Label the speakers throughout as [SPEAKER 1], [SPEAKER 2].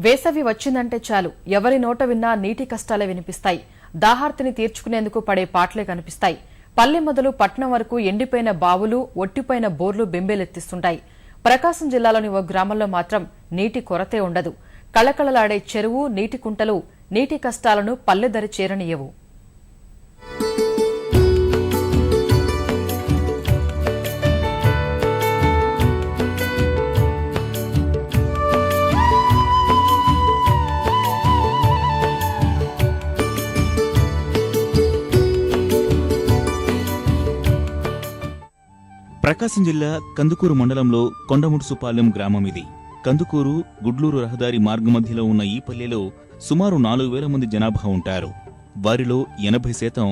[SPEAKER 1] వేసవి వచ్చిందంటే చాలు ఎవరి నోట విన్నా నీటి కష్టాలే వినిపిస్తాయి. దాహార్తిని తీర్చుకునేందుకు పడే పాటలే కనిపిస్తాయి. పల్లె మొదలు పట్నం వరకు ఎండిపోయిన బావులు, ఒట్టిపోయిన బోర్లు బెంబేలెత్తిస్తుంటాయి. ప్రకాశం జిల్లాలోని ఓ గ్రామంలో మాత్రం నీటి కొరతే ఉండదు. కళకళలాడే చెరువు, నీటి కుంటలు నీటి కష్టాలను పల్లెదరి చేరనియవు.
[SPEAKER 2] ప్రకాశం జిల్లా కందుకూరు మండలంలో కొండముడుసుపాలెం గ్రామం ఇది. కందుకూరు గుడ్లూరు రహదారి మార్గమధ్యలో ఉన్న ఈ పల్లెలో సుమారు 4,000 మంది జనాభా ఉంటారు. వారిలో 80%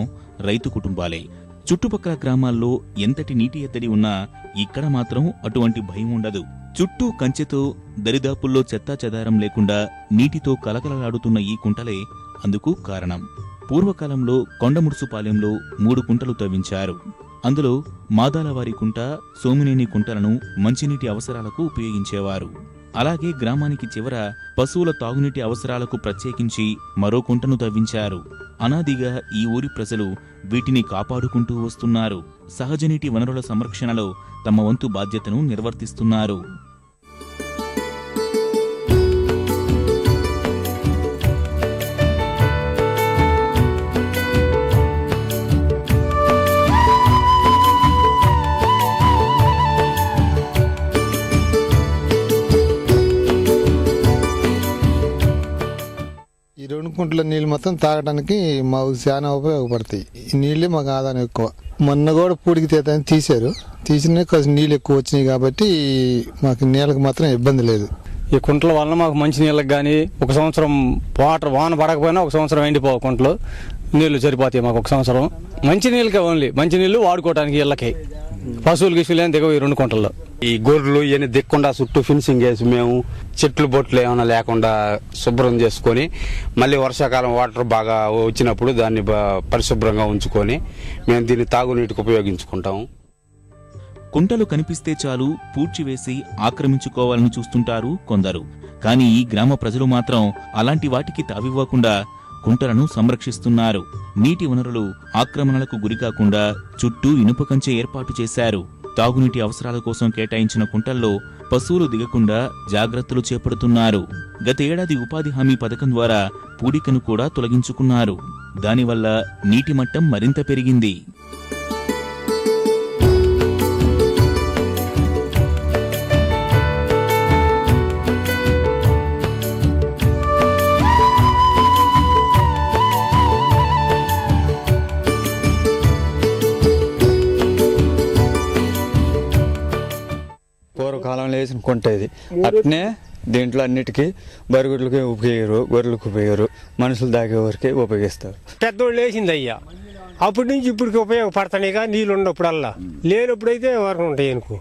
[SPEAKER 2] రైతు కుటుంబాలే. చుట్టుపక్కల గ్రామాల్లో ఎంతటి నీటి ఎద్దడి ఉన్నా ఇక్కడ మాత్రం అటువంటి భయం ఉండదు. చుట్టూ కంచెతో దరిదాపుల్లో చెత్తా చెదారం లేకుండా నీటితో కలకలలాడుతున్న ఈ కుంటలే అందుకు కారణం. పూర్వకాలంలో కొండముడుసుపాలెంలో 3 కుంటలు తవ్వించారు. అందులో మాదాలవారి కుంట, సోమినేని కుంటలను మంచినీటి అవసరాలకు ఉపయోగించేవారు. అలాగే గ్రామానికి చివర పశువుల తాగునీటి అవసరాలకు ప్రత్యేకించి మరో కుంటను తవ్వించారు. అనాదిగా ఈ ఊరి ప్రజలు వీటిని కాపాడుకుంటూ వస్తున్నారు. సహజనీటి వనరుల సంరక్షణలో తమ వంతు బాధ్యతను నిర్వర్తిస్తున్నారు.
[SPEAKER 3] ఈ 2 కుంటల నీళ్ళు మొత్తం తాగడానికి మాకు చాలా ఉపయోగపడతాయి. ఈ నీళ్ళే మాకు ఆదాయం ఎక్కువ. మొన్న కూడా పూడికి తీశారు. తీసిన కొంచెం నీళ్ళు ఎక్కువ వచ్చినాయి కాబట్టి మాకు నీళ్ళకి మాత్రం ఇబ్బంది లేదు.
[SPEAKER 4] ఈ కుంటల వలన మాకు మంచి నీళ్ళకి కానీ ఒక సంవత్సరం వాన పడకపోయినా ఒక సంవత్సరం ఎండిపోవు కుంటలు నీళ్లు సరిపోతాయి. మాకు ఒక సంవత్సరం మంచి నీళ్ళకే ఓన్లీ మంచి నీళ్లు వాడుకోవడానికి ఇళ్ళకి. పశువులు గిసులు ఏం దిగవు ఈ 2 కుంటల్లో.
[SPEAKER 5] ఈ గొర్రెలు ఇవన్నీ దిక్కుండా చుట్టూ ఫినిషింగ్ వేసి మేము చెట్లు బొట్లు ఏమైనా లేకుండా శుభ్రం చేసుకొని మళ్ళీ వర్షాకాలం వాటర్ బాగా వచ్చినప్పుడు దాన్ని పరిశుభ్రంగా ఉంచుకొని మేము దీన్ని తాగునీటికి ఉపయోగించుకుంటాము.
[SPEAKER 2] కుంటలు కనిపిస్తే చాలు పూడ్చివేసి ఆక్రమించుకోవాలని చూస్తుంటారు కొందరు. కానీ ఈ గ్రామ ప్రజలు మాత్రం అలాంటి వాటికి తావివ్వకుండా కుంటలను సంరక్షిస్తున్నారు. నీటి వనరులు ఆక్రమణలకు గురికాకుండా చుట్టూ ఇనుప కంచె ఏర్పాటు చేశారు. తాగునీటి అవసరాల కోసం కేటాయించిన కుంటల్లో పశువులు దిగకుండా జాగ్రత్తలు చేపడుతున్నారు. గత ఏడాది ఉపాధి హామీ పథకం ద్వారా పూడికను కూడా తొలగించుకున్నారు. దానివల్ల నీటి మట్టం మరింత పెరిగింది.
[SPEAKER 6] పూర్వకాలంలో వేసిన కుంట ఇది. అట్నే దీంట్లో అన్నిటికీ బరుగుడ్లకి ఉపయోగరు, గొర్రెలకు ఉపయోగరు, మనుషులు దాగేవారికి ఉపయోగిస్తారు.
[SPEAKER 7] పెద్దోళ్ళు వేసింది అయ్యా, అప్పటి నుంచి ఇప్పటికి ఉపయోగపడతాయిగా. నీళ్ళు ఉన్నప్పుడల్లా, లేనప్పుడైతే వరకు ఉంటాయి అనుకో.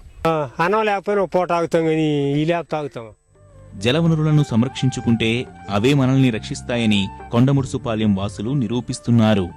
[SPEAKER 7] అన్నం లేకపోయినా పూట తాగుతాం కానీ ఈ లేక తాగుతాం.
[SPEAKER 2] జలవనరులను సంరక్షించుకుంటే అవే మనల్ని రక్షిస్తాయని కొండముడుసుపాలెం వాసులు నిరూపిస్తున్నారు.